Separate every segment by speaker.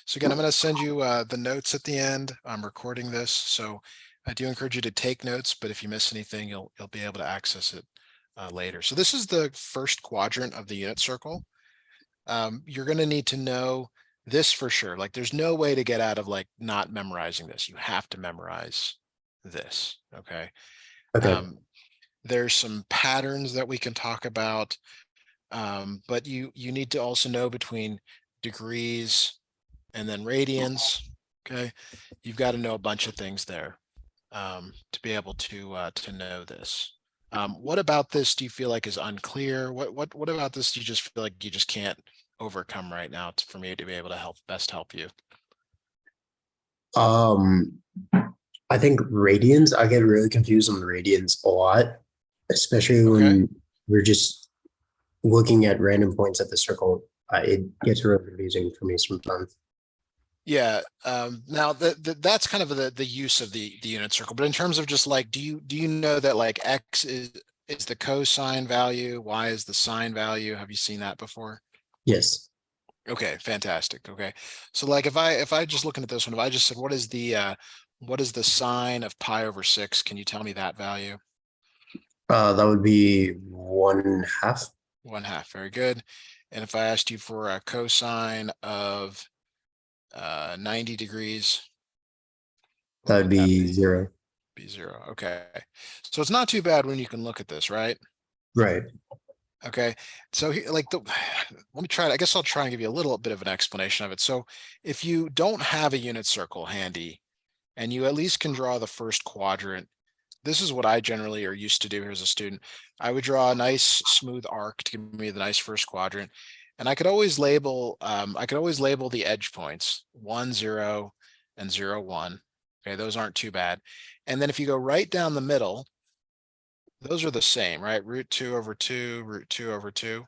Speaker 1: So again, I'm going to send you the notes at the end. I'm recording this, so I do encourage you to take notes, but if you miss anything, you'll be able to access it later. So this is the first quadrant of the unit circle. You're going to need to know this for sure. Like there's no way to get out of like not memorizing this. You have to memorize this, okay?
Speaker 2: Okay.
Speaker 1: There's some patterns that we can talk about, but you need to also know between degrees and then radians, okay? You've got to know a bunch of things there to be able to know this. What about this do you feel like is unclear? What about this do you just feel like you just can't overcome right now for me to be able to best help you?
Speaker 2: Um, I think radians, I get really confused on the radians a lot, especially
Speaker 1: Okay.
Speaker 2: when we're just looking at random points at the circle. It gets really confusing for me sometimes.
Speaker 1: Yeah. Now that's kind of the use of the unit circle, but in terms of just like, do you know that like X is the cosine value, Y is the sine value? Have you seen that before?
Speaker 2: Yes.
Speaker 1: Okay, fantastic. Okay. So like if I just looking at this one, if I just said what is the sine of pi over 6? Can you tell me that value?
Speaker 2: That would be 1/2.
Speaker 1: 1/2. Very good. And if I asked you for a cosine of 90 degrees,
Speaker 2: That
Speaker 1: what
Speaker 2: would
Speaker 1: would that
Speaker 2: be
Speaker 1: be?
Speaker 2: 0.
Speaker 1: Be 0. Okay. So it's not too bad when you can look at this, right?
Speaker 2: Right.
Speaker 1: Okay. So like let me try it. I guess I'll try and give you a little bit of an explanation of it. So if you don't have a unit circle handy and you at least can draw the first quadrant, this is what I generally are used to do here as a student. I would draw a nice smooth arc to give me the nice first quadrant. And I could always label the edge points 1, 0, and 0, 1. Okay, those aren't too bad. And then if you go right down the middle, those are the same, right? Root 2 over 2, root 2 over 2.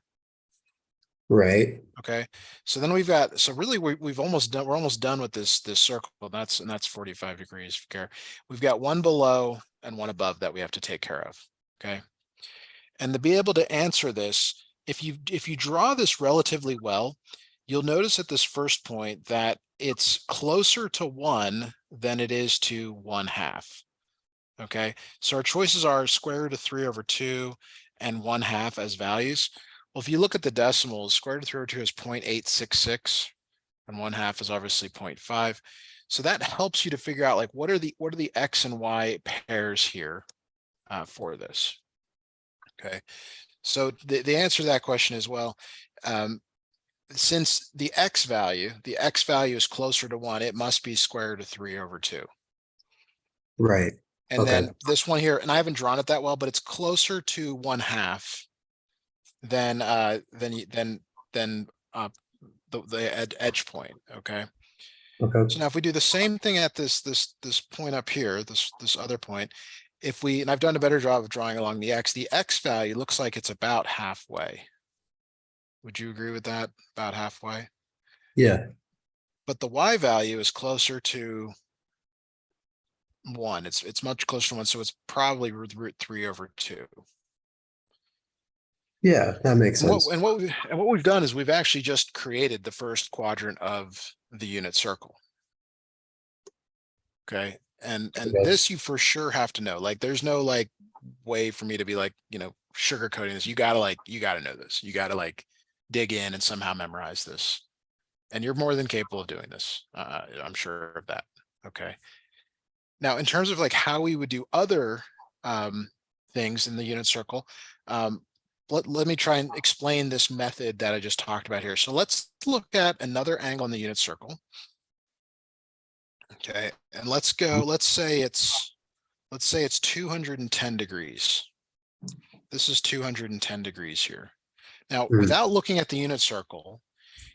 Speaker 2: Right.
Speaker 1: Okay. So then we've got, so really we're almost done with this circle. And that's 45 degrees. If you care. We've got one below and one above that we have to take care of. Okay. And to be able to answer this, if you draw this relatively well, you'll notice at this first point that it's closer to 1 than it is to 1/2. Okay, so our choices are square root of 3 over 2 and 1/2 as values. Well, if you look at the decimals, square root of 3 over 2 is 0.866 and 1/2 is obviously 0.5. So that helps you to figure out like what are the X and Y pairs here for this. Okay, so the answer to that question is, well, since the X value is closer to 1, it must be square root of 3 over 2.
Speaker 2: Right.
Speaker 1: And
Speaker 2: Okay.
Speaker 1: then this one here, and I haven't drawn it that well, but it's closer to 1/2 than the edge point. Okay.
Speaker 2: Okay.
Speaker 1: So now if we do the same thing at this point up here, this other point, and I've done a better job of drawing along the X value looks like it's about halfway. Would you agree with that? About halfway.
Speaker 2: Yeah.
Speaker 1: But the Y value is closer to 1. It's much closer to 1, so it's probably root 3 over 2.
Speaker 2: Yeah, that makes
Speaker 1: And
Speaker 2: sense.
Speaker 1: what we've done is we've actually just created the first quadrant of the unit circle. Okay. And
Speaker 2: Okay.
Speaker 1: this you for sure have to know. Like there's no like way for me to be like, sugarcoating this. You gotta know this. You gotta like dig in and somehow memorize this. And you're more than capable of doing this. I'm sure of that. Okay. Now, in terms of like how we would do other things in the unit circle, let me try and explain this method that I just talked about here. So let's look at another angle in the unit circle. Okay, and let's say it's 210 degrees. This is 210 degrees here. Now,
Speaker 2: Mm.
Speaker 1: without looking at the unit circle,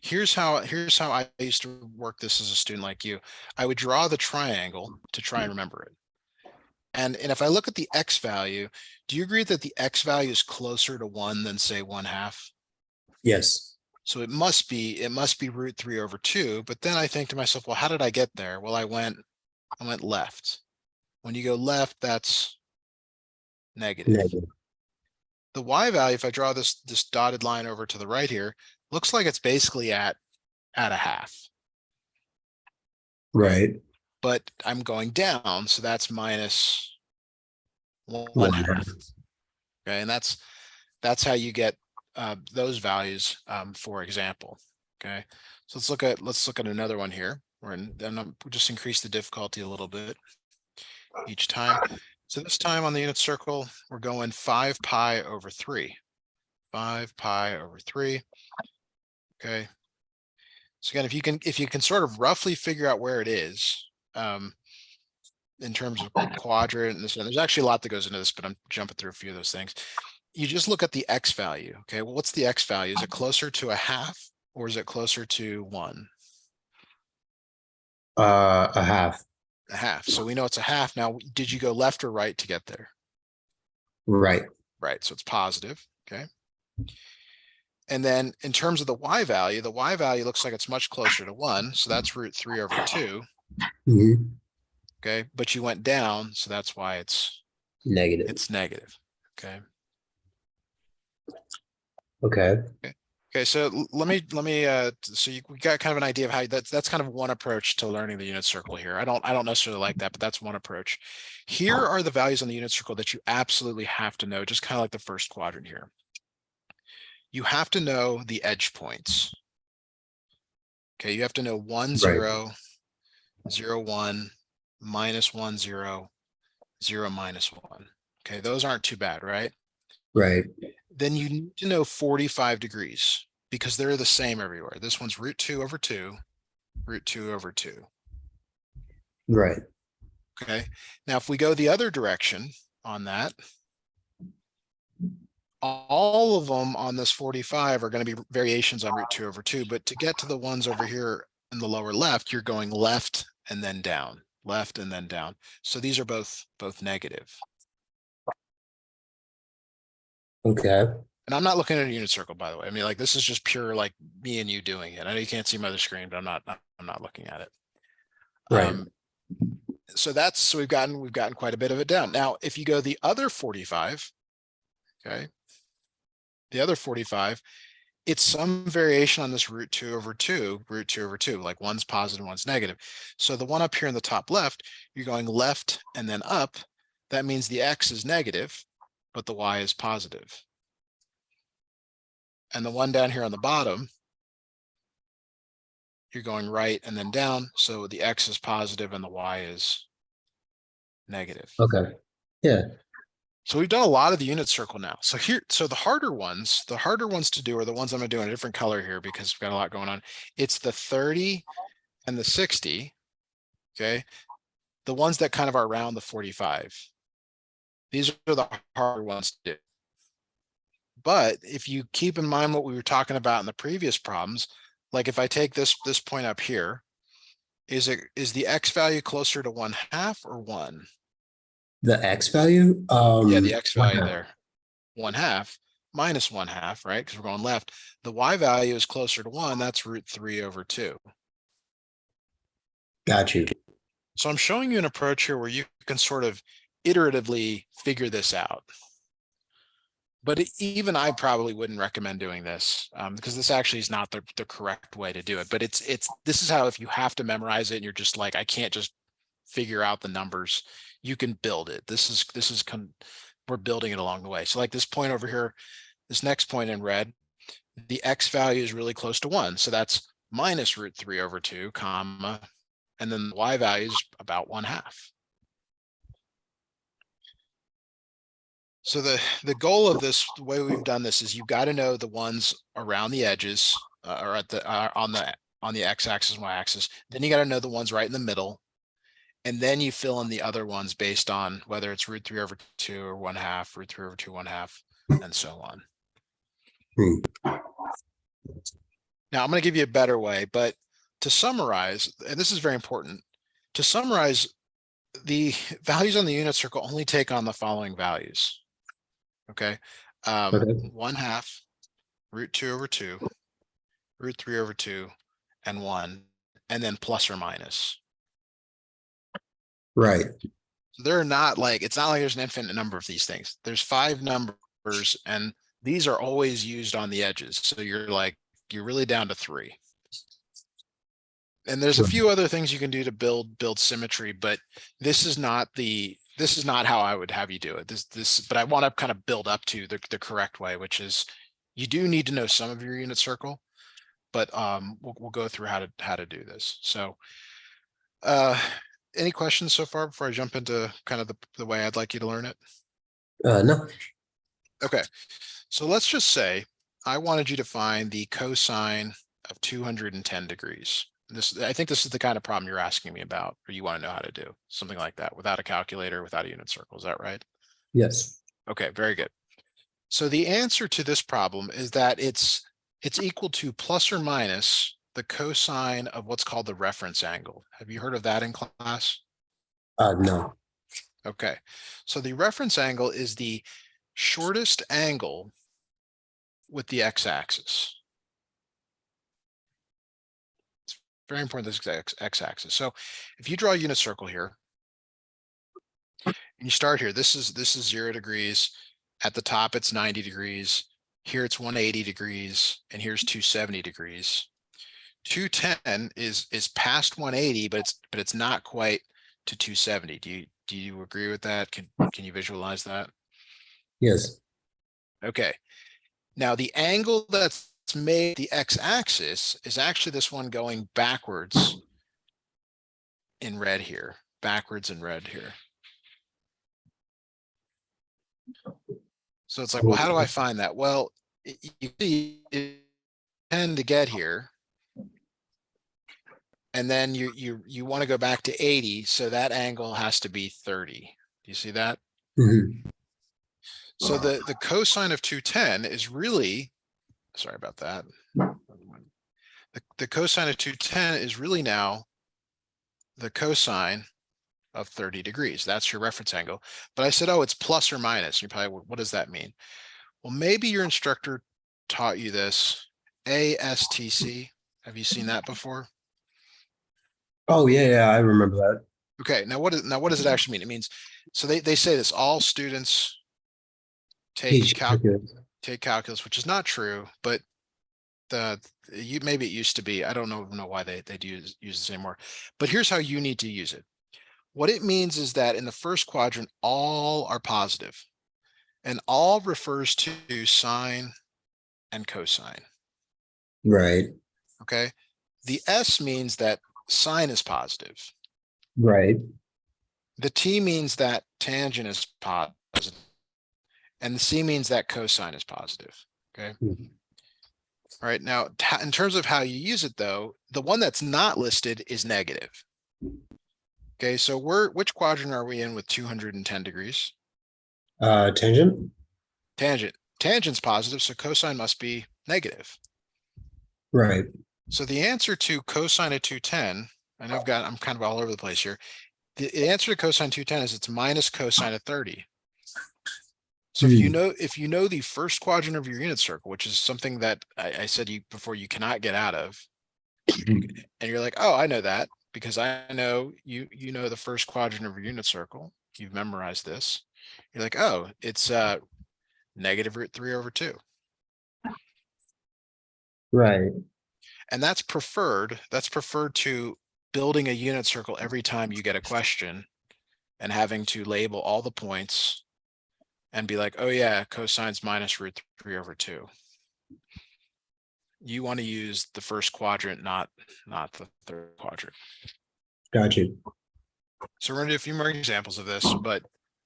Speaker 1: here's how I used to work this as a student like you. I would draw the triangle to try and remember it. And if I look at the X value, do you agree that the X value is closer to 1 than say 1/2?
Speaker 2: Yes.
Speaker 1: So it must be root 3 over 2. But then I think to myself, well, how did I get there? Well, I went left. When you go left, that's negative.
Speaker 2: Negative.
Speaker 1: The Y value, if I draw this dotted line over to the right here, looks like it's basically at 1/2.
Speaker 2: Right.
Speaker 1: but I'm going down, so that's minus one
Speaker 2: One
Speaker 1: half.
Speaker 2: half.
Speaker 1: Okay, and that's how you get those values, for example. Okay, so let's look at another one here. Then we'll just increase the difficulty a little bit each time. So this time on the unit circle, we're going 5 pi over 3. 5 pi over 3. Okay. So again, if you can sort of roughly figure out where it is, in terms of quadrant and this, and there's actually a lot that goes into this, but I'm jumping through a few of those things. You just look at the x value. Okay, well, what's the x value? Is it closer to a half or is it closer to 1?
Speaker 2: A half.
Speaker 1: A half. So we know it's a half. Now, did you go left or right to get there?
Speaker 2: Right.
Speaker 1: Right. So it's positive. Okay. And then in terms of the y value looks like it's much closer to 1. So that's root 3 over 2.
Speaker 2: Mhm.
Speaker 1: Okay. But you went down. So that's why
Speaker 2: Negative.
Speaker 1: it's negative. Okay.
Speaker 2: Okay.
Speaker 1: Okay, so let me so we got kind of an idea of how that's kind of one approach to learning the unit circle here. I don't necessarily like that, but that's one approach. Here are the values on the unit circle that you absolutely have to know, just kind of like the first quadrant here. You have to know the edge points. Okay, you have to know 1,
Speaker 2: Right.
Speaker 1: 0, 0, 1, minus 1, 0, 0, minus 1. Okay, those aren't too bad, right?
Speaker 2: Right.
Speaker 1: Then you need to know 45 degrees because they're the same everywhere. This one's root 2 over 2, root 2 over 2.
Speaker 2: Right.
Speaker 1: Okay. Now, if we go the other direction on that, all of them on this 45 are going to be variations on root 2 over 2. But to get to the ones over here in the lower left, you're going left and then down, left and then down. So these are both negative.
Speaker 2: Okay.
Speaker 1: And I'm not looking at a unit circle, by the way. I mean, like this is just pure like me and you doing it. I know you can't see my other screen, but I'm not looking at it.
Speaker 2: Right.
Speaker 1: So we've gotten quite a bit of it down. Now, if you go the other 45, okay, the other 45, it's some variation on this root 2 over 2, root 2 over 2, like one's positive, one's negative. So the one up here in the top left, you're going left and then up. That means the x is negative, but the y is positive. And the one down here on the bottom, you're going right and then down. So the x is positive and the y is negative.
Speaker 2: Okay. Yeah.
Speaker 1: So we've done a lot of the unit circle now. So the harder ones to do are the ones I'm gonna do in a different color here because we've got a lot going on. It's the 30 and the 60, okay? The ones that kind of are around the 45. These are the harder ones to do. But if you keep in mind what we were talking about in the previous problems, like if I take this point up here, is the x value closer to 1/2 or 1?
Speaker 2: The X value?
Speaker 1: Yeah, the x
Speaker 2: One
Speaker 1: value
Speaker 2: half.
Speaker 1: there. 1/2 minus 1/2, right? Because we're going left. The y value is closer to 1. That's root 3 over 2.
Speaker 2: Got you.
Speaker 1: So I'm showing you an approach here where you can sort of iteratively figure this out. But even I probably wouldn't recommend doing this because this actually is not the correct way to do it. But this is how, if you have to memorize it and you're just like, I can't just figure out the numbers, you can build it. We're building it along the way. So like this point over here, this next point in red, the x value is really close to 1. So that's minus root 3 over 2, comma, and then the y value is about 1/2. So the goal of this, the way we've done this, is you've got to know the ones around the edges or at the on the x-axis and y-axis. Then you got to know the ones right in the middle, and then you fill in the other ones based on whether it's root 3 over 2 or 1/2, root 3 over 2, 1/2, and so on. Now I'm going to give you a better way, but to summarize, and this is very important, to summarize, the values on the unit circle only take on the following values. Okay.
Speaker 2: Okay.
Speaker 1: 1/2, root 2 over 2, root 3 over 2, and 1, and then plus or minus.
Speaker 2: Right.
Speaker 1: So they're not like, it's not like there's an infinite number of these things. There's 5 numbers, and these are always used on the edges. So you're really down to 3. And there's a
Speaker 2: Right.
Speaker 1: few other things you can do to build symmetry, but this is not how I would have you do it. But I want to kind of build up to the correct way, which is you do need to know some of your unit circle, but we'll go through how to do this. So uh any questions so far before I jump into kind of the way I'd like you to learn it?
Speaker 2: No.
Speaker 1: Okay, so let's just say I wanted you to find the cosine of 210 degrees. I think this is the kind of problem you're asking me about, or you want to know how to do something like that without a calculator, without a unit circle. Is that right?
Speaker 2: Yes.
Speaker 1: Okay, very good. So the answer to this problem is that it's equal to plus or minus the cosine of what's called the reference angle. Have you heard of that in class?
Speaker 2: No.
Speaker 1: Okay, so the reference angle is the shortest angle with the x-axis. Very important, this x-axis. So if you draw a unit circle here, and you start here, this is 0 degrees. At the top, it's 90 degrees. Here it's 180 degrees, and here's 270 degrees. 210 is past 180, but it's not quite to 270. Do you agree with that? Can you visualize that?
Speaker 2: Yes.
Speaker 1: Okay. Now the angle that's made the x-axis is actually this one going backwards in red here, backwards in red here. So it's like, well, how do I find that? Well, you see, you tend to get here, and then you want to go back to 80, so that angle has to be 30. Do you see that?
Speaker 2: Mhm.
Speaker 1: So the cosine of 210 is really, sorry about that. The cosine of 210 is really now the cosine of 30 degrees. That's your reference angle. But I said, oh, it's plus or minus. You're probably, what does that mean? Well, maybe your instructor taught you this, ASTC. Have you seen that before?
Speaker 2: Oh, yeah, yeah, I remember that.
Speaker 1: Okay, now what does it actually mean? It means, so they say this, all students
Speaker 2: Teach calculus.
Speaker 1: take calculus, which is not true, but maybe it used to be. I don't know why they do use this anymore. But here's how you need to use it. What it means is that in the first quadrant, all are positive, and all refers to sine and cosine.
Speaker 2: Right.
Speaker 1: Okay. The S means that sine is positive.
Speaker 2: Right.
Speaker 1: The T means that tangent is positive. And the C means that cosine is positive. Okay.
Speaker 2: Mhm.
Speaker 1: All right. Now, in terms of how you use it, though, the one that's not listed is negative. Okay. So which quadrant are we in with 210 degrees?
Speaker 2: Tangent.
Speaker 1: Tangent. Tangent's positive, so cosine must be negative.
Speaker 2: Right.
Speaker 1: So the answer to cosine of 210, I'm kind of all over the place here. The answer to cosine 210 is it's minus cosine of 30. So
Speaker 2: Hmm.
Speaker 1: if you know the first quadrant of your unit circle, which is something that I said before you cannot get out of, and you're like, oh, I know that because I know you know the first quadrant of your unit circle. You've memorized this. You're like, oh, it's negative root 3 over 2.
Speaker 2: Right.
Speaker 1: And that's preferred. That's preferred to building a unit circle every time you get a question and having to label all the points and be like, oh yeah, cosine's minus root 3 over 2. You want to use the first quadrant, not the third quadrant.
Speaker 2: Got you.
Speaker 1: So we're going to do a few more examples of this, but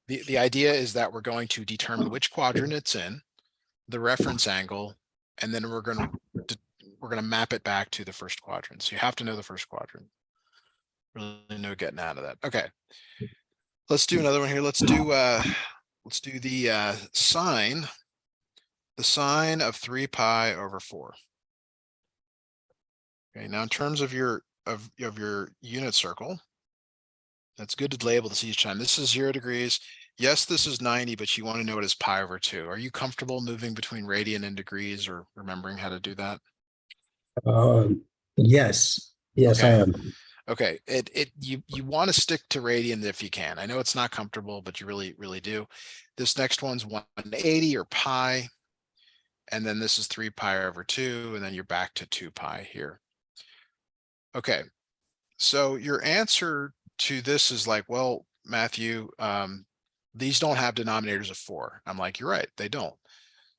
Speaker 1: the idea is that we're going to determine which quadrant it's in, the reference angle, and then we're going to map it back to the first quadrant. So you have to know the first quadrant. Really no getting out of that. Okay. Let's do another one here. Let's do the sine of 3 pi over 4. Okay, now in terms of your unit circle, that's good to label this each time. This is 0 degrees. Yes, this is 90, but you want to know it is pi over 2. Are you comfortable moving between radian and degrees or remembering how to do that?
Speaker 2: Yes. Yes, I
Speaker 1: Okay.
Speaker 2: am.
Speaker 1: Okay. You want to stick to radian if you can. I know it's not comfortable, but you really do. This next one's 180 or pi. And then this is 3 pi over 2, and then you're back to 2 pi here. Okay. So your answer to this is like, well, Matthew, these don't have denominators of 4. I'm like, you're right, they don't.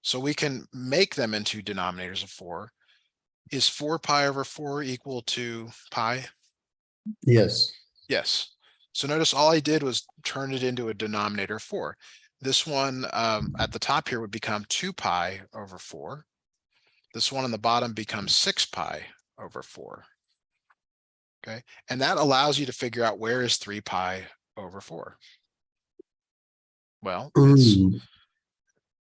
Speaker 1: So we can make them into denominators of 4. Is 4 pi over 4 equal to pi?
Speaker 2: Yes.
Speaker 1: Yes. So notice all I did was turn it into a denominator of 4. This one at the top here would become 2 pi over 4. This one on the bottom becomes 6 pi over 4. Okay, and that allows you to figure out where is 3 pi over 4. Well, it's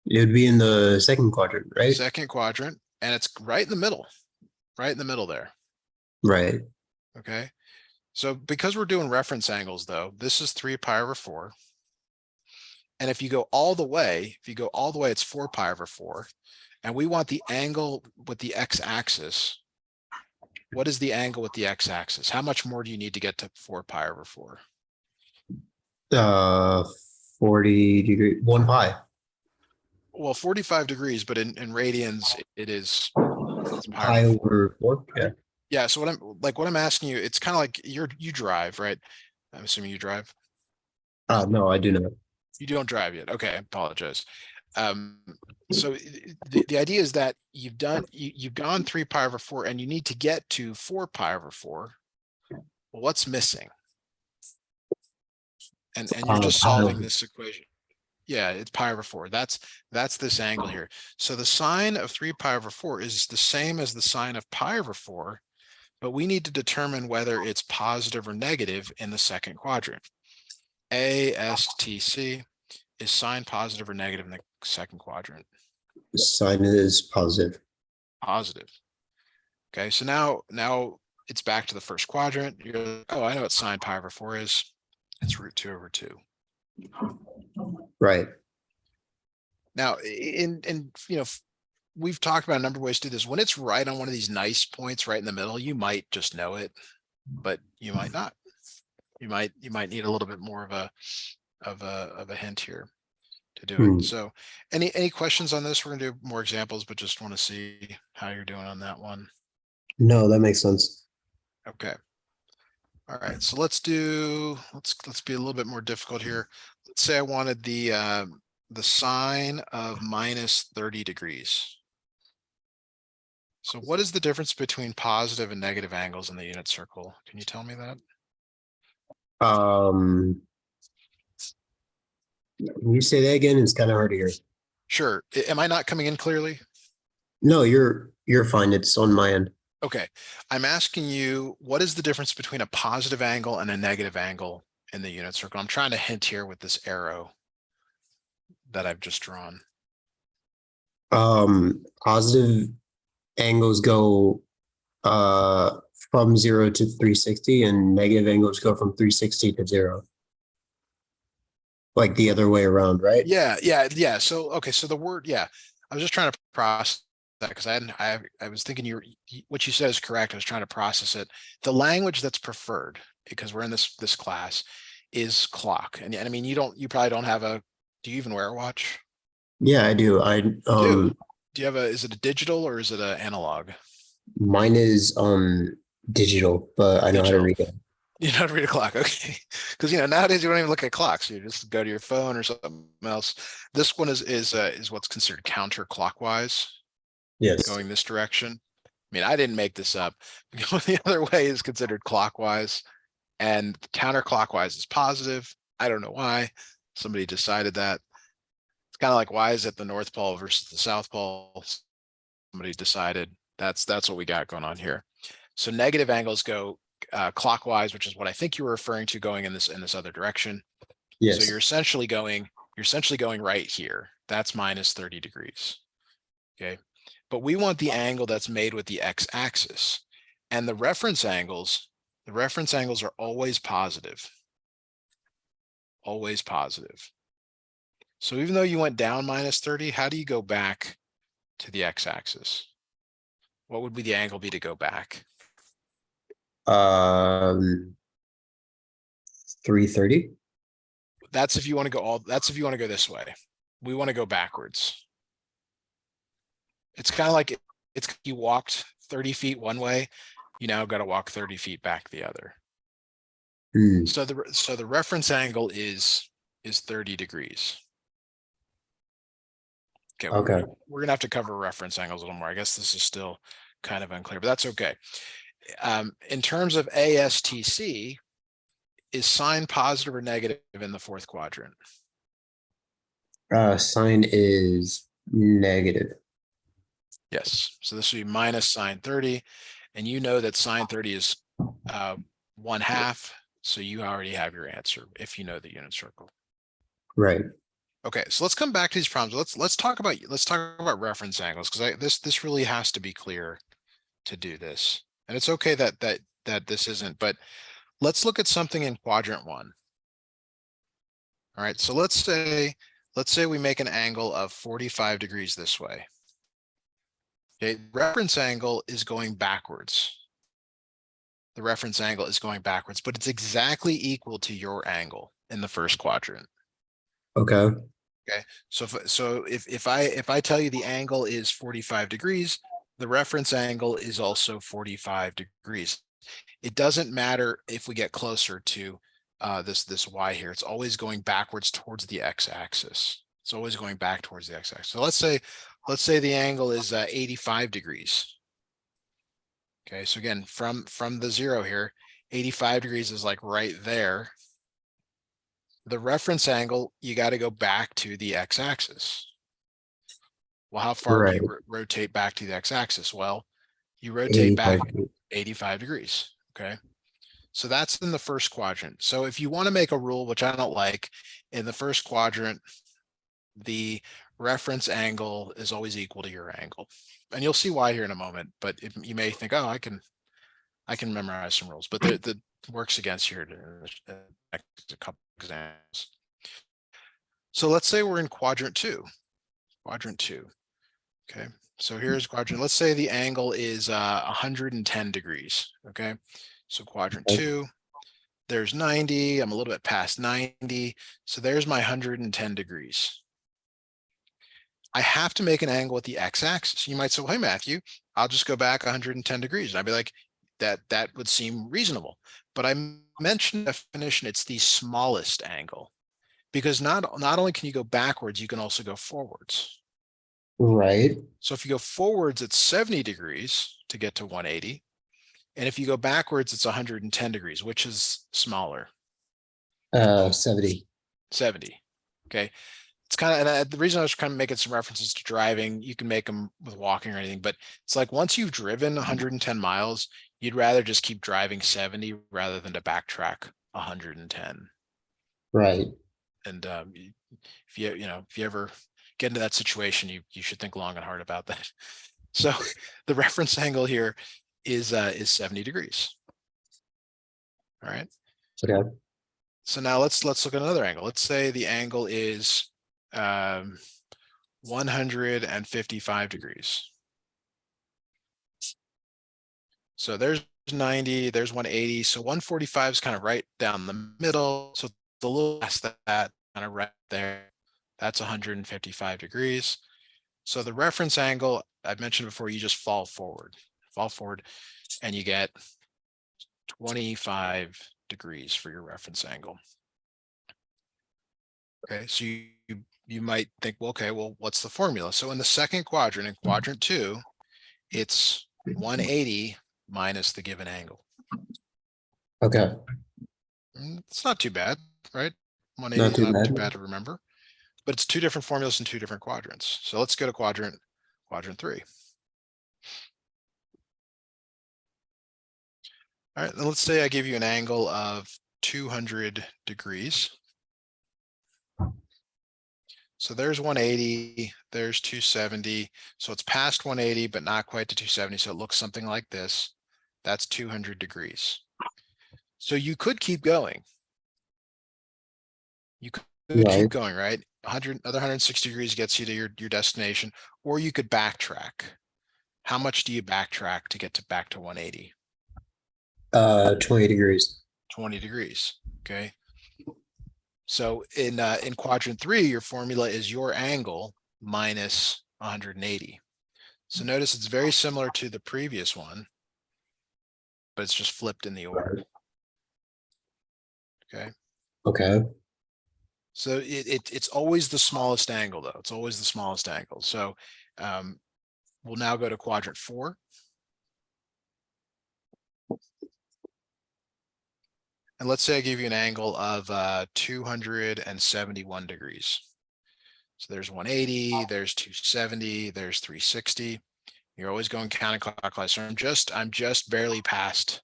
Speaker 2: It would be in the second quadrant, right?
Speaker 1: second quadrant, and it's right in the middle there.
Speaker 2: Right.
Speaker 1: Okay, so because we're doing reference angles though, this is 3 pi over 4. And if you go all the way, it's 4 pi over 4. And we want the angle with the x-axis. What is the angle with the x-axis? How much more do you need to get to 4 pi over 4?
Speaker 2: 40 degree, 1 pi.
Speaker 1: Well, 45 degrees, but in radians, it's pi
Speaker 2: Pi
Speaker 1: over 4.
Speaker 2: over 4. Yeah.
Speaker 1: Yeah, so what I'm asking you, it's kind of like you drive, right? I'm assuming you drive.
Speaker 2: No, I do not.
Speaker 1: You don't drive yet. Okay, I apologize. So the idea is that you've gone 3 pi over 4 and you need to get to 4 pi over 4. Well, what's missing? And you're just solving this equation. Yeah, it's pi over 4. That's this angle here. So the sine of 3 pi over 4 is the same as the sine of pi over 4, but we need to determine whether it's positive or negative in the second quadrant. ASTC is sine positive or negative in the second quadrant?
Speaker 2: Sine is positive.
Speaker 1: Positive. Okay, so now it's back to the first quadrant. Oh, I know what sine pi over 4 is. It's root 2 over 2.
Speaker 2: Right.
Speaker 1: Now, we've talked about a number of ways to do this. When it's right on one of these nice points right in the middle, you might just know it, but you might not. You might need a little bit more of a hint here to do it. So any questions on this? We're gonna do more examples, but just want to see how you're doing on that one.
Speaker 2: No, that makes sense.
Speaker 1: Okay. All right, so let's be a little bit more difficult here. Let's say I wanted the sine of minus 30 degrees. So what is the difference between positive and negative angles in the unit circle? Can you tell me that?
Speaker 2: Can you say that again? It's kind of hard to hear.
Speaker 1: Sure. Am I not coming in clearly?
Speaker 2: No, you're fine. It's on my end.
Speaker 1: Okay. I'm asking you, what is the difference between a positive angle and a negative angle in the unit circle? I'm trying to hint here with this arrow that I've just drawn.
Speaker 2: Positive angles go from 0 to 360 and negative angles go from 360 to 0. Like the other way around, right?
Speaker 1: Yeah. So okay, so the word, I was just trying to process that because I was thinking what you said is correct. I was trying to process it. The language that's preferred, because we're in this class, is clock. And I mean, you probably don't have do you even wear a watch?
Speaker 2: Yeah, I do.
Speaker 1: Do you have is it a digital or is it an analog?
Speaker 2: Mine is digital, but I know how to read it.
Speaker 1: You know how to read a clock, okay? Because nowadays you don't even look at clocks. You just go to your phone or something else. This one is what's considered counterclockwise.
Speaker 2: Yes.
Speaker 1: Going this direction. I mean, I didn't make this up. Going the other way is considered clockwise, and counterclockwise is positive. I don't know why. Somebody decided that. It's kind of like, why is it the North Pole versus the South Pole? Somebody decided. That's what we got going on here. So negative angles go clockwise, which is what I think you were referring to, going in this other direction.
Speaker 2: Yes.
Speaker 1: So you're essentially going right here. That's minus 30 degrees. Okay. But we want the angle that's made with the x-axis, and the reference angles are always positive. Always positive. So even though you went down minus 30, how do you go back to the x-axis? What would the angle be to go back?
Speaker 2: 330.
Speaker 1: That's if you want to go this way. We want to go backwards. It's kind of like you walked 30 feet one way, you now got to walk 30 feet back the other.
Speaker 2: Hmm.
Speaker 1: So the reference angle is 30 degrees. Okay,
Speaker 2: Okay.
Speaker 1: we're gonna have to cover reference angles a little more. I guess this is still kind of unclear, but that's okay. In terms of ASTC, is sine positive or negative in the fourth quadrant?
Speaker 2: Sine is negative.
Speaker 1: Yes. So this would be minus sine 30. And you know that sine 30 is 1/2. So you already have your answer if you know the unit circle.
Speaker 2: Right.
Speaker 1: Okay, so let's come back to these problems. Let's talk about reference angles, because this really has to be clear to do this. And it's okay that this isn't, but let's look at something in quadrant 1. All right, so let's say we make an angle of 45 degrees this way. Okay, reference angle is going backwards. The reference angle is going backwards, but it's exactly equal to your angle in the first quadrant.
Speaker 2: Okay.
Speaker 1: Okay, so if I tell you the angle is 45 degrees, the reference angle is also 45 degrees. It doesn't matter if we get closer to this y here. It's always going backwards towards the x-axis. It's always going back towards the x-axis. So let's say the angle is 85 degrees. Okay, so again, from the 0 here, 85 degrees is like right there. The reference angle, you got to go back to the x-axis. Well, how far do
Speaker 2: Right.
Speaker 1: you rotate back to the x-axis? Well, you rotate
Speaker 2: 85
Speaker 1: back
Speaker 2: degrees.
Speaker 1: 85 degrees. Okay. So that's in the first quadrant. So if you want to make a rule, which I don't like, in the first quadrant, the reference angle is always equal to your angle. And you'll see why here in a moment, but you may think, oh, I can memorize some rules, but the works against you here to a couple examples. So let's say we're in quadrant 2. Okay. So here's quadrant. Let's say the angle is 110 degrees. Okay. So quadrant 2, there's 90. I'm a little bit past 90. So there's my 110 degrees. I have to make an angle at the x-axis. You might say, well, hey, Matthew, I'll just go back 110 degrees. And I'd be like, that would seem reasonable. But I mentioned definition, it's the smallest angle, because not only can you go backwards, you can also go forwards.
Speaker 2: Right.
Speaker 1: So if you go forwards, it's 70 degrees to get to 180. And if you go backwards, it's 110 degrees, which is smaller.
Speaker 2: 70.
Speaker 1: 70. Okay. It's kind of, and the reason I was kind of making some references to driving, you can make them with walking or anything, but it's like once you've driven 110 miles, you'd rather just keep driving 70 rather than to backtrack 110.
Speaker 2: Right.
Speaker 1: And if you ever get into that situation, you should think long and hard about that. So the reference angle here is 70 degrees. All right.
Speaker 2: Okay.
Speaker 1: So now let's look at another angle. Let's say the angle is 155 degrees. So there's 90, there's 180. So 145 is kind of right down the middle. So the little past that kind of right there, that's 155 degrees. So the reference angle, I've mentioned before, you just fall forward, and you get 25 degrees for your reference angle. Okay, so you might think, well, okay, well, what's the formula? So in the second quadrant, in quadrant 2, it's 180 minus the given angle.
Speaker 2: Okay.
Speaker 1: It's not too bad, right? 180
Speaker 2: Not
Speaker 1: is
Speaker 2: too
Speaker 1: not too
Speaker 2: bad.
Speaker 1: bad to remember, but it's 2 different formulas in 2 different quadrants. So let's go to quadrant 3. All right, then let's say I give you an angle of 200 degrees. So there's 180, there's 270. So it's past 180, but not quite to 270. So it looks something like this. That's 200 degrees. So you could keep going. You could
Speaker 2: Right.
Speaker 1: keep going, right? 160 degrees gets you to your destination, or you could backtrack. How much do you backtrack to get back to 180?
Speaker 2: 20 degrees.
Speaker 1: 20 degrees. Okay. So in quadrant 3, your formula is your angle minus 180. So notice it's very similar to the previous one, but it's just flipped in the order. Okay.
Speaker 2: Okay.
Speaker 1: So it's always the smallest angle though. It's always the smallest angle. So we'll now go to quadrant 4. And let's say I give you an angle of 271 degrees. So there's 180, there's 270, there's 360. You're always going counterclockwise. So I'm just barely past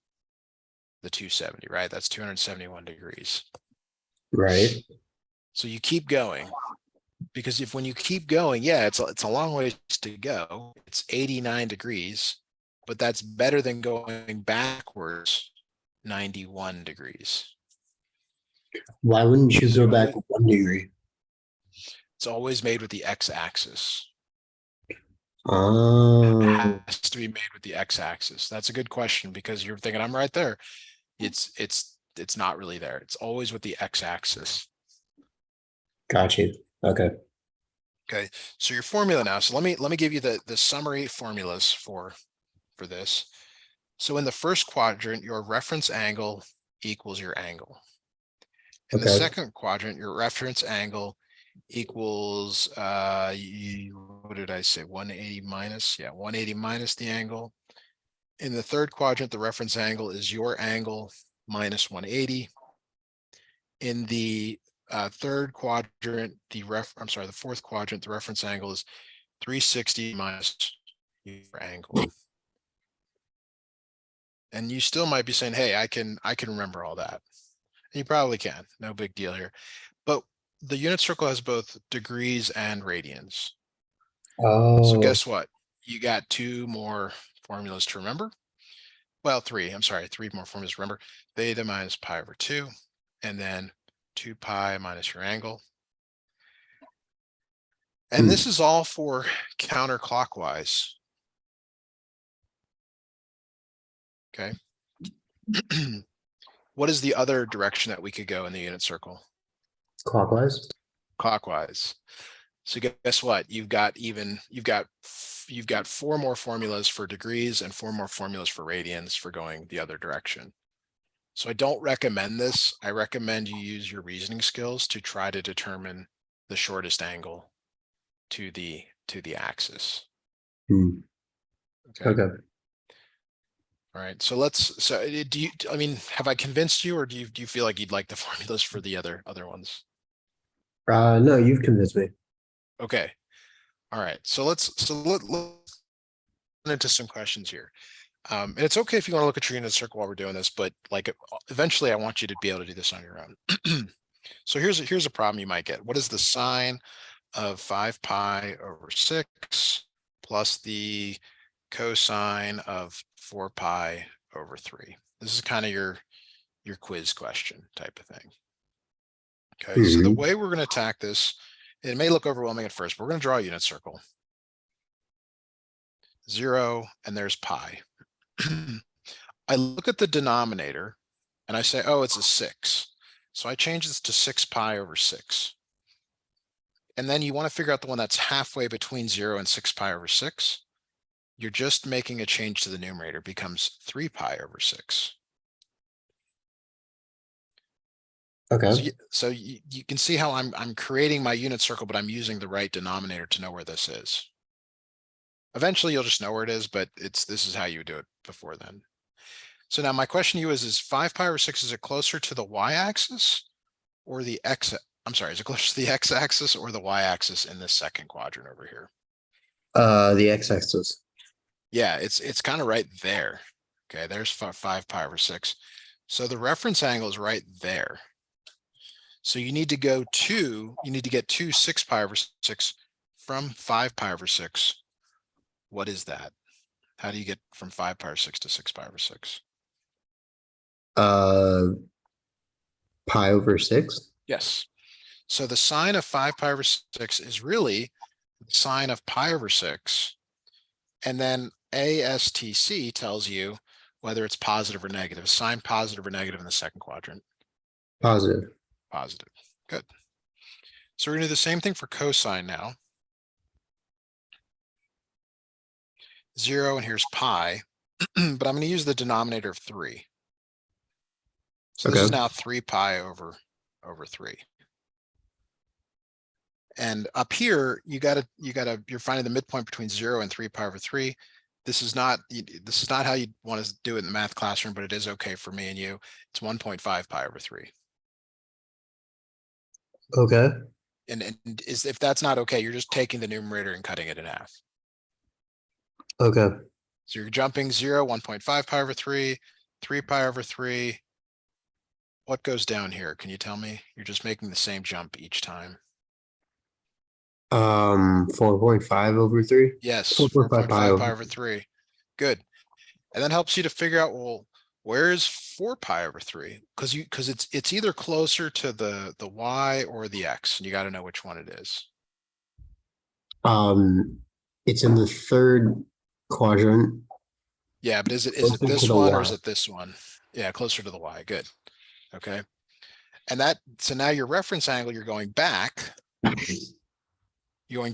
Speaker 1: the 270, right? That's 271 degrees.
Speaker 2: Right.
Speaker 1: So you keep going, because when you keep going, yeah, it's a long ways to go. It's 89 degrees, but that's better than going backwards 91 degrees.
Speaker 2: Why wouldn't you
Speaker 1: So
Speaker 2: go back 1 degree?
Speaker 1: it's always made with the x-axis.
Speaker 2: Oh,
Speaker 1: Has to be made with the x-axis. That's a good question, because you're thinking I'm right there. It's not really there. It's always with the x-axis.
Speaker 2: got you. Okay.
Speaker 1: Okay, so your formula now. So let me give you the summary formulas for this. So in the first quadrant, your reference angle equals your angle. In the
Speaker 2: Okay.
Speaker 1: second quadrant, your reference angle equals what did I say? 180 minus, yeah, 180 minus the angle. In the third quadrant, the reference angle is your angle minus 180. In the third quadrant, the fourth quadrant, the reference angle is 360 minus your angle. And you still might be saying, hey, I can remember all that. And you probably can, no big deal here. But the unit circle has both degrees and radians. So
Speaker 2: Oh,
Speaker 1: guess what? You got 2 more formulas to remember. Well, 3, I'm sorry, 3 more formulas to remember. Theta minus pi over 2, and then 2 pi minus your angle. And this is all for counterclockwise. Okay. What is the other direction that we could go in the unit circle?
Speaker 2: clockwise.
Speaker 1: Clockwise. So guess what? You've got 4 more formulas for degrees and 4 more formulas for radians for going the other direction. So I don't recommend this. I recommend you use your reasoning skills to try to determine the shortest angle to the axis.
Speaker 2: Hmm.
Speaker 1: Okay.
Speaker 2: Okay.
Speaker 1: All right. So do you, I mean, have I convinced you, or do you feel like you'd like the formulas for the other ones?
Speaker 2: No, you've convinced me.
Speaker 1: Okay. All right. So let's get into some questions here. And it's okay if you want to look at your unit circle while we're doing this, but like eventually I want you to be able to do this on your own. So here's a problem you might get. What is the sine of 5 pi over 6 plus the cosine of 4 pi over 3? This is kind of your quiz question type of thing. Okay, so the way we're going to attack this, it may look overwhelming at first, but we're going to draw a unit circle. 0, and there's pi. I look at the denominator and I say, oh, it's a 6. So I change this to 6 pi over 6. And then you want to figure out the one that's halfway between 0 and 6 pi over 6. You're just making a change to the numerator, becomes 3 pi over 6.
Speaker 2: Okay.
Speaker 1: So you can see how I'm creating my unit circle, but I'm using the right denominator to know where this is. Eventually you'll just know where it is, but this is how you would do it before then. So now my question to you is 5 pi over 6, is it closer to the y-axis or the x? I'm sorry, is it closer to the x-axis or the y-axis in this second quadrant over here?
Speaker 2: The x-axis.
Speaker 1: Yeah, it's kind of right there. Okay, there's 5 pi over 6. So the reference angle is right there. So you need to get to 6 pi over 6 from 5 pi over 6. What is that? How do you get from 5 pi over 6 to 6 pi over 6?
Speaker 2: Pi over 6.
Speaker 1: Yes. So the sine of 5 pi over 6 is really the sine of pi over 6. And then ASTC tells you whether it's positive or negative. Sine positive or negative in the second quadrant?
Speaker 2: Positive.
Speaker 1: Positive. Good. So we're going to do the same thing for cosine now. 0, and here's pi, but I'm going to use the denominator of 3. So this is now 3 pi over 3. And up here, you're finding the midpoint between 0 and 3 pi over 3. This is not how you want to do it in the math classroom, but it is okay for me and you. It's 1.5 pi over 3.
Speaker 2: Okay.
Speaker 1: And if that's not okay, you're just taking the numerator and cutting it in half.
Speaker 2: Okay.
Speaker 1: So you're jumping 0, 1.5 pi over 3, 3 pi over 3. What goes down here? Can you tell me? You're just making the same jump each time.
Speaker 2: 4.5 over 3.
Speaker 1: Yes,
Speaker 2: 4.5 pi
Speaker 1: 4.5 pi
Speaker 2: over.
Speaker 1: over 3. Good. And that helps you to figure out, well, where is 4 pi over 3? Because it's either closer to the y or the x, and you got to know which one it is.
Speaker 2: It's in the third quadrant.
Speaker 1: Yeah, but is it
Speaker 2: Closer to
Speaker 1: this
Speaker 2: the
Speaker 1: one or
Speaker 2: Y.
Speaker 1: is it this one? Yeah, closer to the y. Good. Okay. And so now your reference angle, you're going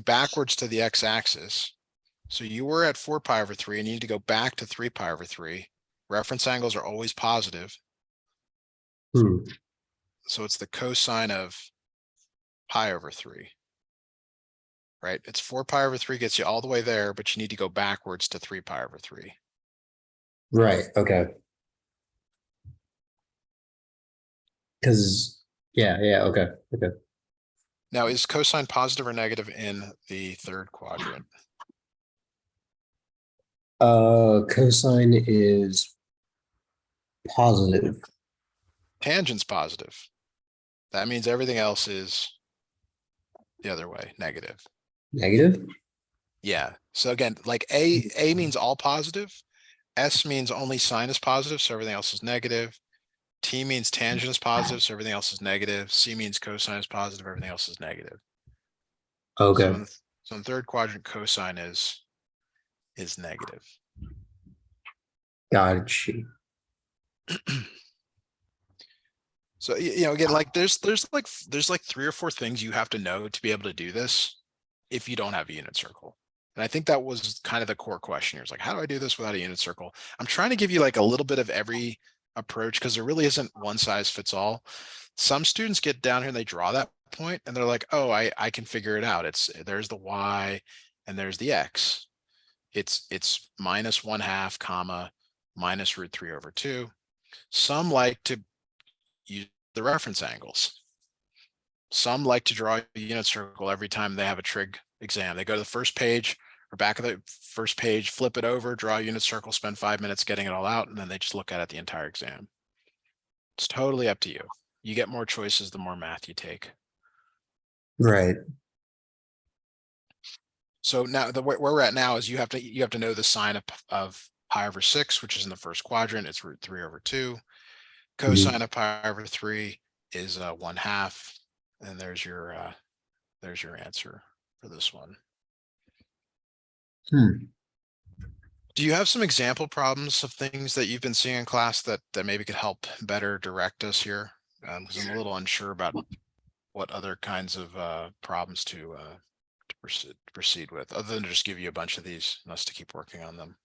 Speaker 1: backwards to the x-axis. So you were at 4 pi over 3 and you need to go back to 3 pi over 3. Reference angles are always positive. So it's the cosine of pi over 3. Right? It's 4 pi over 3 gets you all the way there, but you need to go backwards to 3 pi over 3.
Speaker 2: Right. Okay. Because yeah. Okay.
Speaker 1: Now, is cosine positive or negative in the third quadrant?
Speaker 2: Cosine is positive.
Speaker 1: Tangent's positive. That means everything else is the other way, negative.
Speaker 2: Negative?
Speaker 1: Yeah. So again, like A means all positive. S means only sine is positive, so everything else is negative. T means tangent is positive, so everything else is negative. C means cosine is positive, everything else is negative.
Speaker 2: Okay.
Speaker 1: So in the third quadrant, cosine is negative.
Speaker 2: Got you.
Speaker 1: So again, like there's like 3 or 4 things you have to know to be able to do this if you don't have a unit circle. And I think that was kind of the core question here. It's like, how do I do this without a unit circle? I'm trying to give you like a little bit of every approach because there really isn't one size fits all. Some students get down here and they draw that point and they're like, oh, I can figure it out. There's the y and there's the x. It's minus 1/2 comma minus root 3 over 2. Some like to use the reference angles. Some like to draw a unit circle every time they have a trig exam. They go to the first page or back of the first page, flip it over, draw a unit circle, spend 5 minutes getting it all out, and then they just look at it the entire exam. It's totally up to you. You get more choices the more math you take.
Speaker 2: Right.
Speaker 1: So now where we're at now is you have to know the sine of pi over 6, which is in the first quadrant. It's root 3 over 2. Cosine of pi over 3 is 1/2. And there's your answer for this one. Do you have some example problems of things that you've been seeing in class that maybe could help better direct us here? Because I'm a little unsure about what other kinds of problems to proceed with, other than to just give you a bunch of these and us to keep working on them.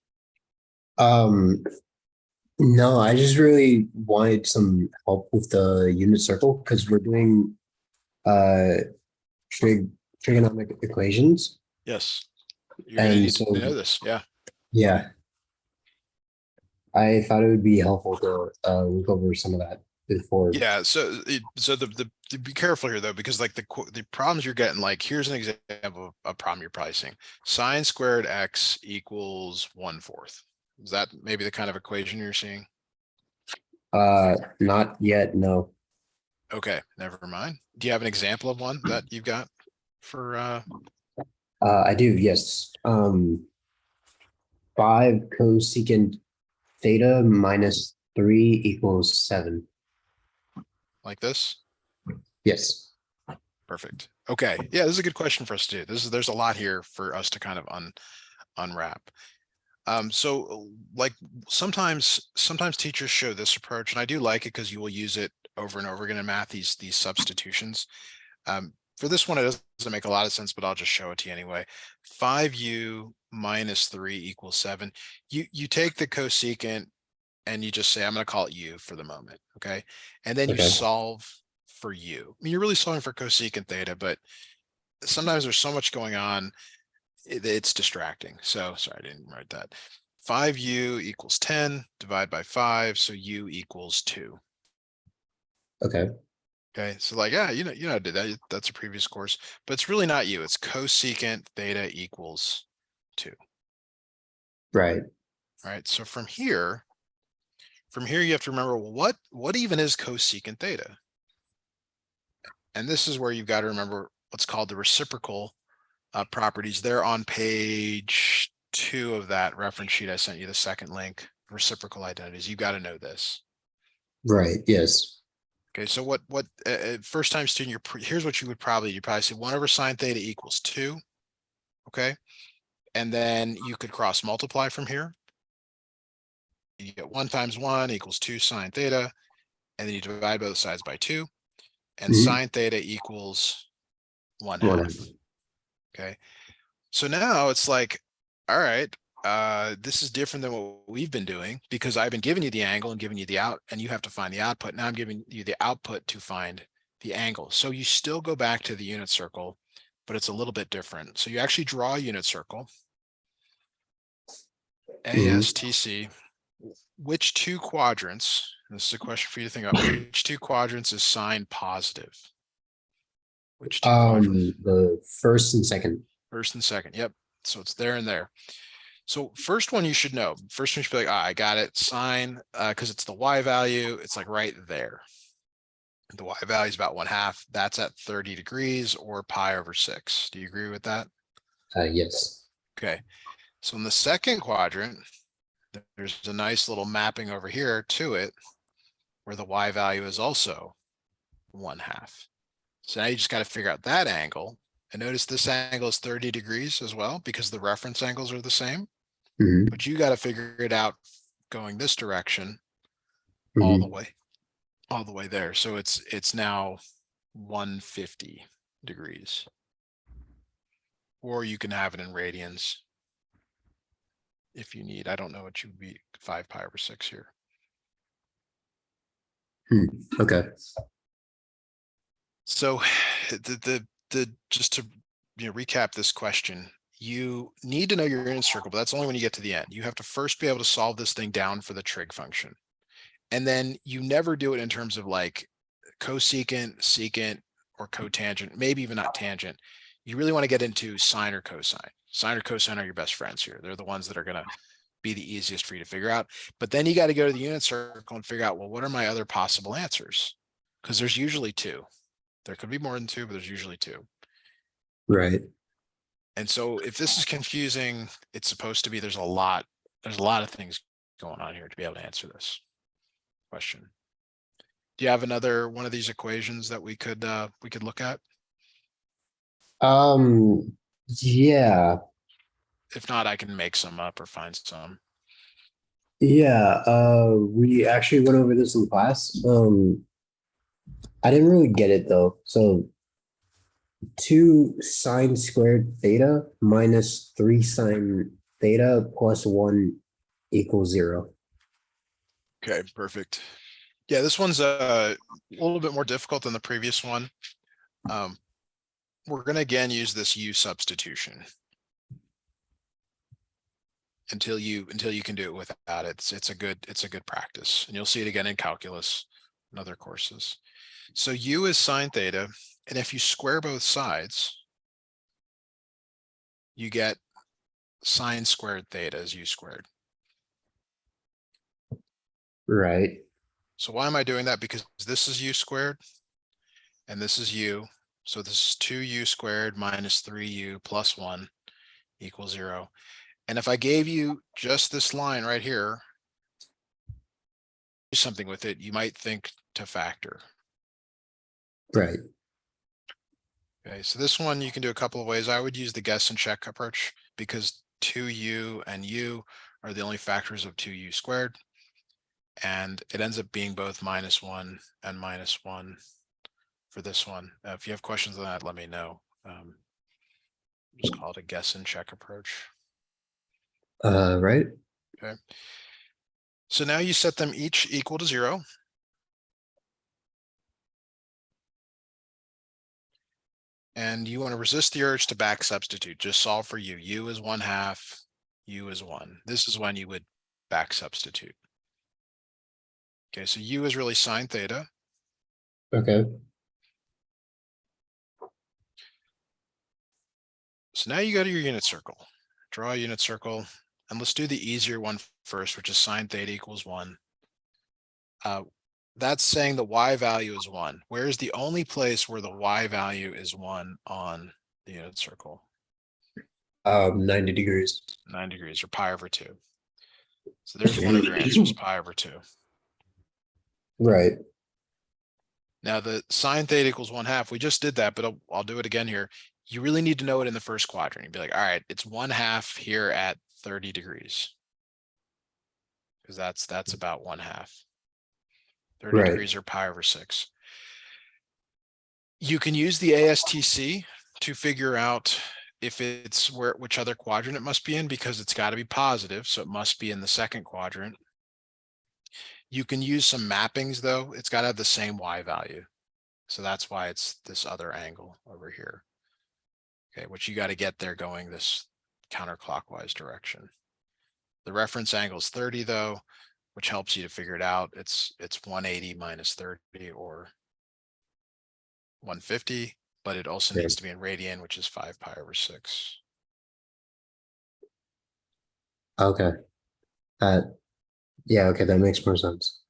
Speaker 2: No, I just really wanted some help with the unit circle because we're doing trigonometric equations.
Speaker 1: Yes, you're gonna need to know this.
Speaker 2: Yeah, I thought it would be helpful to look over some of that before.
Speaker 1: Yeah, so the be careful here though, because like the problems you're getting, like here's an example of a problem you're probably seeing. Sine squared x equals 1/4. Is that maybe the kind of equation you're seeing?
Speaker 2: Not yet, no.
Speaker 1: Okay, never mind. Do you have an example of one that you've got for
Speaker 2: I do, yes. 5 cosecant theta minus 3 equals 7.
Speaker 1: like this?
Speaker 2: Yes.
Speaker 1: Perfect. Okay. Yeah, this is a good question for us to do. There's a lot here for us to kind of unwrap. So like sometimes teachers show this approach, and I do like it because you will use it over and over again in math, these substitutions. For this one, it doesn't make a lot of sense, but I'll just show it to you anyway. 5u minus 3 equals 7. You take the cosecant, and you just say, I'm going to call it u for the moment. Okay. And then you
Speaker 2: Okay.
Speaker 1: solve for u. I mean, you're really solving for cosecant theta, but sometimes there's so much going on, it's distracting. So sorry, I didn't write that. 5u equals 10, divide by 5, so u equals 2.
Speaker 2: Okay.
Speaker 1: Okay, so like, yeah, you know, I did that. That's a previous course, but it's really not u. It's cosecant theta equals 2.
Speaker 2: Right.
Speaker 1: All right, so from here you have to remember, well, what even is cosecant theta? And this is where you've got to remember what's called the reciprocal properties. They're on page 2 of that reference sheet I sent you, the second link, reciprocal identities. You've got to know this.
Speaker 2: Right. Yes.
Speaker 1: Okay, so what first time student, here's what you probably say 1 over sine theta equals 2. Okay, and then you could cross multiply from here. You get 1 times 1 equals 2 sine theta, and then you divide both sides by 2, and
Speaker 2: Mhm.
Speaker 1: sine theta equals 1/2.
Speaker 2: 1/2.
Speaker 1: Okay, so now it's like, all right, this is different than what we've been doing, because I've been giving you the angle and giving you the out, and you have to find the output. Now I'm giving you the output to find the angle. So you still go back to the unit circle, but it's a little bit different. So you actually draw a unit circle,
Speaker 2: Mhm.
Speaker 1: ASTC. Which two quadrants, this is a question for you to think about, which two quadrants is sign positive? Which two quadrants?
Speaker 2: The first and second.
Speaker 1: First and second. Yep. So it's there and there. So first one you should know. First one you should be like, I got it. Sine, because it's the y value. It's like right there. The y value is about 1/2. That's at 30 degrees or pi over 6. Do you agree with that?
Speaker 2: Yes.
Speaker 1: Okay. So in the second quadrant, there's a nice little mapping over here to it where the y value is also 1/2. So now you just got to figure out that angle. And notice this angle is 30 degrees as well, because the reference angles are the same.
Speaker 2: Hmm.
Speaker 1: But you got to figure it out going this direction all the
Speaker 2: Hmm.
Speaker 1: way there. So it's now 150 degrees. Or you can have it in radians if you need. I don't know what you would be 5 pi over 6 here.
Speaker 2: Okay.
Speaker 1: So the just to recap this question, you need to know your unit circle, but that's only when you get to the end. You have to first be able to solve this thing down for the trig function. And then you never do it in terms of like cosecant, secant, or cotangent, maybe even not tangent. You really want to get into sine or cosine. Sine or cosine are your best friends here. They're the ones that are going to be the easiest for you to figure out. But then you got to go to the unit circle and figure out, well, what are my other possible answers? Because there's usually 2. There could be more than 2, but there's usually 2.
Speaker 2: Right.
Speaker 1: And so if this is confusing, it's supposed to be, there's a lot of things going on here to be able to answer this question. Do you have another one of these equations that we could look at?
Speaker 2: Yeah.
Speaker 1: If not, I can make some up or find some.
Speaker 2: Yeah. We actually went over this in class. I didn't really get it though. So 2 sine squared theta minus 3 sine theta plus 1 equals 0.
Speaker 1: Okay, perfect. Yeah, this one's a little bit more difficult than the previous one. We're going to again use this u substitution until you can do it without it. It's a good practice, and you'll see it again in calculus and other courses. So u is sine theta, and if you square both sides, you get sine squared theta as u squared.
Speaker 2: Right.
Speaker 1: So why am I doing that? Because this is u squared and this is u. So this is 2u squared minus 3u plus 1 equals 0. And if I gave you just this line right here, do something with it, you might think to factor.
Speaker 2: Right.
Speaker 1: Okay, so this one you can do a couple of ways. I would use the guess and check approach, because 2u and u are the only factors of 2u squared. And it ends up being both -1 and -1 for this one. If you have questions on that, let me know. Just call it a guess and check approach.
Speaker 2: Right.
Speaker 1: Okay. So now you set them each equal to 0. And you want to resist the urge to back substitute. Just solve for u. U is 1/2, u is 1. This is when you would back substitute. Okay, so u is really sine theta.
Speaker 2: Okay.
Speaker 1: So now you go to your unit circle. Draw a unit circle, and let's do the easier one first, which is sine theta equals 1. That's saying the y value is 1. Where's the only place where the y value is 1 on the unit circle?
Speaker 2: 90 degrees.
Speaker 1: 9 degrees, or pi over 2. So there's one of your answers, pi over 2.
Speaker 2: Right.
Speaker 1: Now the sine theta equals 1/2. We just did that, but I'll do it again here. You really need to know it in the first quadrant. You'd be like, all right, it's 1/2 here at 30 degrees. Because that's about 1/2. 30
Speaker 2: Right.
Speaker 1: degrees or pi over 6. You can use the ASTC to figure out if it's which other quadrant it must be in, because it's got to be positive, so it must be in the second quadrant. You can use some mappings though. It's got to have the same y value. So that's why it's this other angle over here. Okay, which you got to get there going this counterclockwise direction. The reference angle is 30 though, which helps you to figure it out. It's 180 minus 30, or 150, but it also
Speaker 2: Yeah.
Speaker 1: needs to be in radian, which is 5 pi over 6.
Speaker 2: Okay. Yeah, okay, that makes more sense.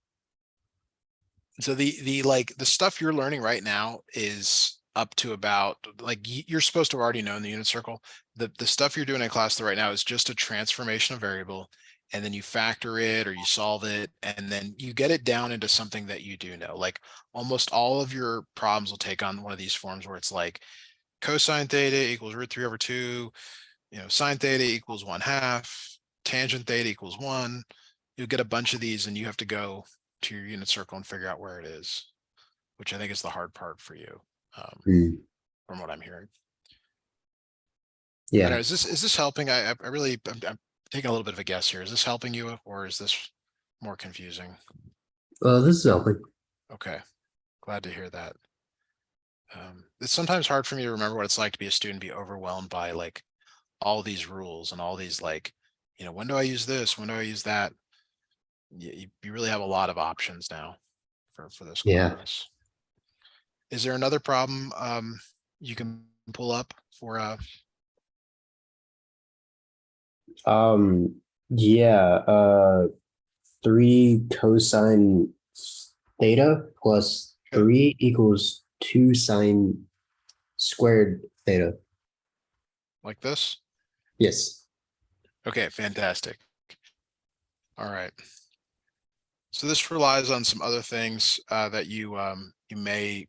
Speaker 1: So the stuff you're learning right now is up to about, like, you're supposed to already know in the unit circle. The stuff you're doing in class right now is just a transformation of variable, and then you factor it or you solve it, and then you get it down into something that you do know. Like almost all of your problems will take on one of these forms where it's like cosine theta equals √3/2, sine theta equals 1/2, tangent theta equals 1. You'll get a bunch of these and you have to go to your unit circle and figure out where it is, which I think is the hard part for you,
Speaker 2: Hmm.
Speaker 1: from what I'm hearing. I don't
Speaker 2: Yeah.
Speaker 1: know, is this helping? I'm taking a little bit of a guess here. Is this helping you, or is this more confusing?
Speaker 2: This is helping.
Speaker 1: Okay, glad to hear that. It's sometimes hard for me to remember what it's like to be a student, be overwhelmed by like all these rules and all these, like, when do I use this? When do I use that? You really have a lot of options now for this
Speaker 2: Yeah.
Speaker 1: class. Is there another problem you can pull up for
Speaker 2: Yeah, 3 cosine theta plus
Speaker 1: okay,
Speaker 2: 3 equals 2 sine squared theta.
Speaker 1: like this?
Speaker 2: Yes.
Speaker 1: Okay, fantastic. All right. So this relies on some other things that you may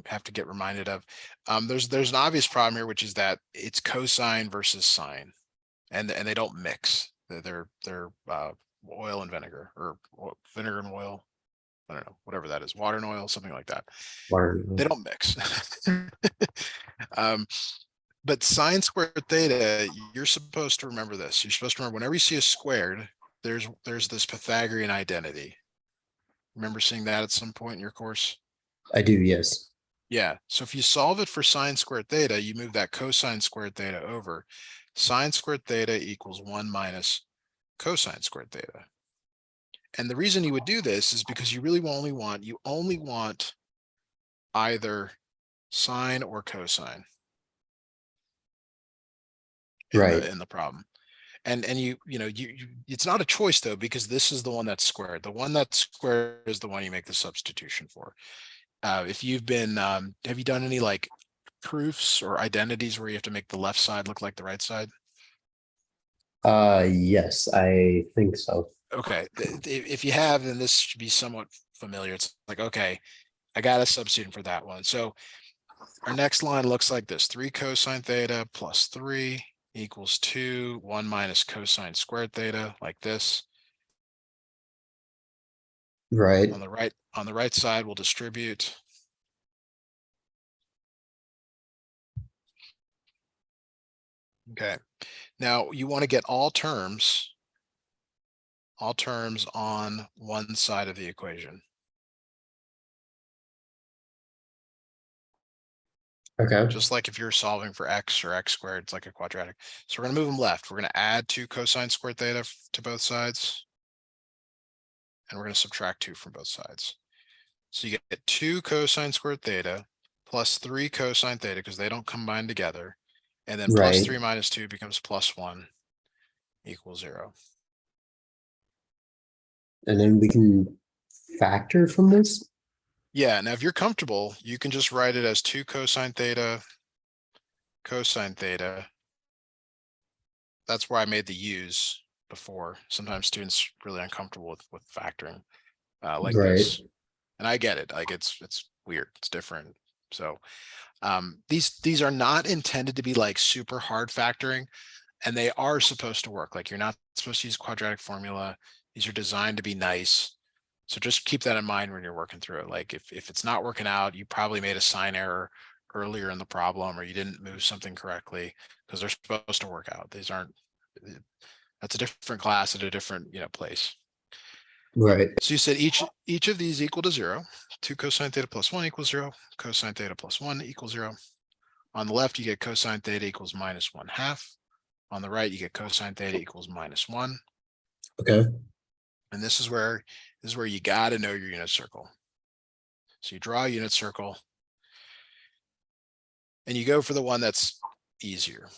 Speaker 1: have to get reminded of. There's an obvious problem here, which is that it's cosine versus sine, and they don't mix. They're oil and vinegar, or vinegar and oil. I don't know, whatever that is, water and oil, something like that. They don't mix. um, but sine squared theta, you're supposed to remember this. You're supposed to remember whenever you see a squared, there's this Pythagorean identity. Remember seeing that at some point in your course?
Speaker 2: I do, yes.
Speaker 1: Yeah. So if you solve it for sine squared theta, you move that cosine squared theta over. Sine squared theta equals 1 minus cosine squared theta. And the reason you would do this is because you really only want either sine or cosine
Speaker 2: Right.
Speaker 1: in the problem. And it's not a choice though, because this is the one that's squared. The one that's squared is the one you make the substitution for. If you've been, have you done any like proofs or identities where you have to make the left side look like the right side?
Speaker 2: Yes, I think so.
Speaker 1: Okay, if you have, then this should be somewhat familiar. It's like, okay, I got a substitute for that one. So our next line looks like this: 3 cosine theta plus 3 equals 2, 1 minus cosine squared theta, like this.
Speaker 2: Right.
Speaker 1: On the right side, we'll distribute. Okay, now you want to get all terms all terms on one side of the equation.
Speaker 2: Okay.
Speaker 1: Just like if you're solving for x or x squared, it's like a quadratic. So we're going to move them left. We're going to add 2 cosine squared theta to both sides. And we're going to subtract 2 from both sides. So you get 2 cosine squared theta plus 3 cosine theta because they don't combine together. And then plus
Speaker 2: Right.
Speaker 1: 3 minus 2 becomes plus 1 equals 0.
Speaker 2: And then we can factor from this.
Speaker 1: Yeah, now if you're comfortable, you can just write it as 2 cosine theta cosine theta. That's where I made the U's before. Sometimes students are really uncomfortable with factoring like
Speaker 2: Right.
Speaker 1: this. And I get it. Like it's weird. It's different. So these are not intended to be like super hard factoring, and they are supposed to work. Like you're not supposed to use quadratic formula. These are designed to be nice. So just keep that in mind when you're working through it. Like if it's not working out, you probably made a sign error earlier in the problem, or you didn't move something correctly, because they're supposed to work out. These aren't, that's a different class at a different, place.
Speaker 2: Right.
Speaker 1: So you said each of these equal to 0. 2 cosine theta plus 1 equals 0. Cosine theta plus 1 equals 0. On the left, you get cosine theta equals minus 1/2. On the right, you get cosine theta equals minus 1.
Speaker 2: Okay.
Speaker 1: And this is where you got to know your unit circle. So you draw a unit circle and you go for the one that's easier.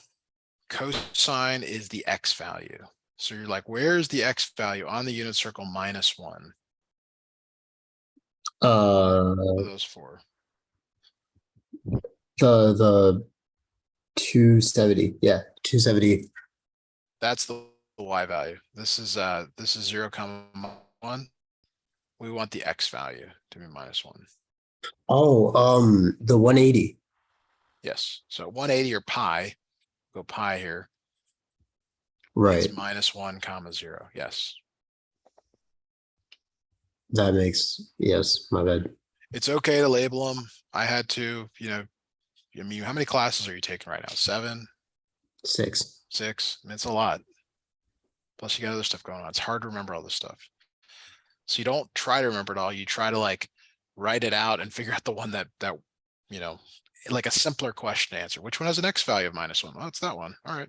Speaker 1: Cosine is the x value. So you're like, where's the x value on the unit circle minus 1?
Speaker 2: Uh,
Speaker 1: Those 4.
Speaker 2: the 270. Yeah, 270.
Speaker 1: That's the y value. This is 0, 1. We want the x value to be minus 1.
Speaker 2: Oh, the 180.
Speaker 1: Yes. So 180 or pi, go pi here.
Speaker 2: Right.
Speaker 1: It's minus 1 comma 0. Yes.
Speaker 2: That makes, yes, my bad.
Speaker 1: It's okay to label them. I had to, I mean, how many classes are you taking right now? 7,
Speaker 2: 6.
Speaker 1: 6? I mean, it's a lot. Plus you got other stuff going on. It's hard to remember all this stuff. So you don't try to remember it all. You try to like write it out and figure out the one that, like a simpler question to answer. Which one has an x value of minus 1? Well, it's that one. All right.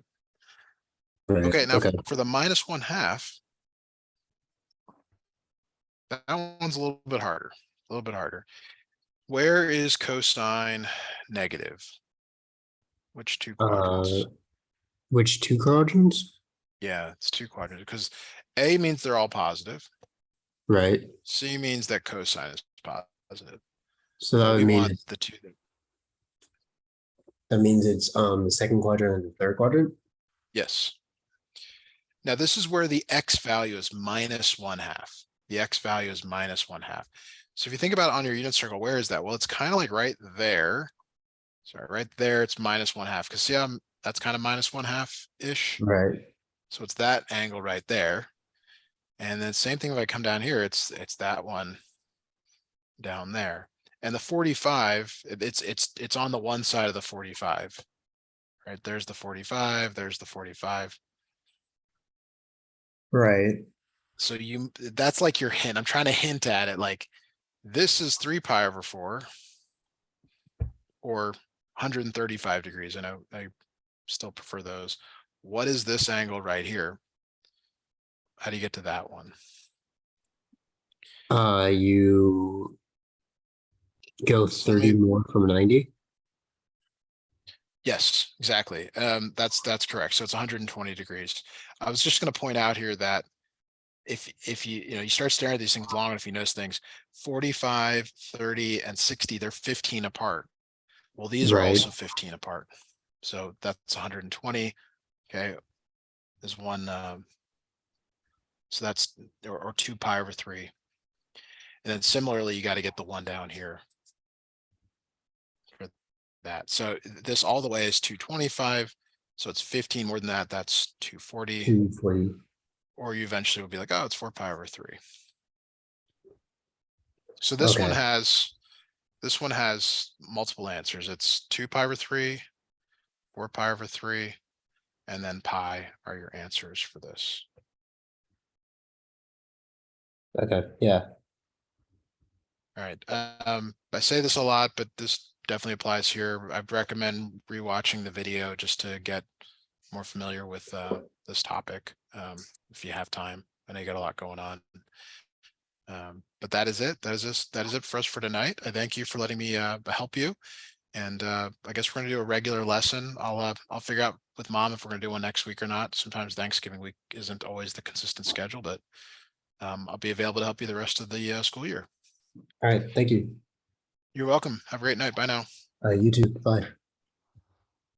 Speaker 2: Right.
Speaker 1: Okay, now
Speaker 2: Okay.
Speaker 1: for the minus 1/2, that one's a little bit harder. A little bit harder. Where is cosine negative? Which 2
Speaker 2: Uh,
Speaker 1: quadrants?
Speaker 2: which 2 quadrants?
Speaker 1: Yeah, it's 2 quadrants because A means they're all positive.
Speaker 2: Right.
Speaker 1: C means that cosine is positive.
Speaker 2: So that
Speaker 1: But
Speaker 2: would
Speaker 1: we
Speaker 2: mean
Speaker 1: want the 2
Speaker 2: that means it's the second quadrant and the third quadrant.
Speaker 1: yes. Now this is where the x value is minus 1/2. The x value is minus 1/2. So if you think about it on your unit circle, where is that? Well, it's kind of like right there. Sorry, right there, it's minus 1/2. Because see, that's kind of minus 1/2 ish.
Speaker 2: Right.
Speaker 1: So it's that angle right there. And then same thing if I come down here, it's that one down there. And the 45, it's on the one side of the 45. Right, there's the 45, there's the 45.
Speaker 2: Right.
Speaker 1: So that's like your hint. I'm trying to hint at it like this is 3 pi over 4 or 135 degrees. I know I still prefer those. What is this angle right here? How do you get to that one?
Speaker 2: You go
Speaker 1: So let
Speaker 2: 30
Speaker 1: me,
Speaker 2: more from 90.
Speaker 1: yes, exactly. That's correct. So it's 120 degrees. I was just going to point out here that if you start staring at these things long enough, you notice things 45, 30, and 60, they're 15 apart. Well, these are
Speaker 2: Right.
Speaker 1: also 15 apart. So that's 120. Okay. There's one, so that's, or 2 pi over 3. And then similarly, you got to get the one down here for that. So this all the way is 225. So it's 15 more than that. That's 240.
Speaker 2: 240.
Speaker 1: Or you eventually will be like, oh, it's 4 pi over 3. So
Speaker 2: Okay.
Speaker 1: this one has multiple answers. It's 2 pi over 3, 4 pi over 3, and then pi are your answers for this.
Speaker 2: Okay, yeah.
Speaker 1: All right. I say this a lot, but this definitely applies here. I'd recommend rewatching the video just to get more familiar with this topic, if you have time. I know you got a lot going on. But that is it. That is it for us for tonight. I thank you for letting me help you. And I guess we're gonna do a regular lesson. I'll figure out with mom if we're gonna do one next week or not. Sometimes Thanksgiving week isn't always the consistent schedule, but I'll be available to help you the rest of the school year.
Speaker 2: All right, thank you.
Speaker 1: You're welcome. Have a great night. Bye now.
Speaker 2: You too. Bye.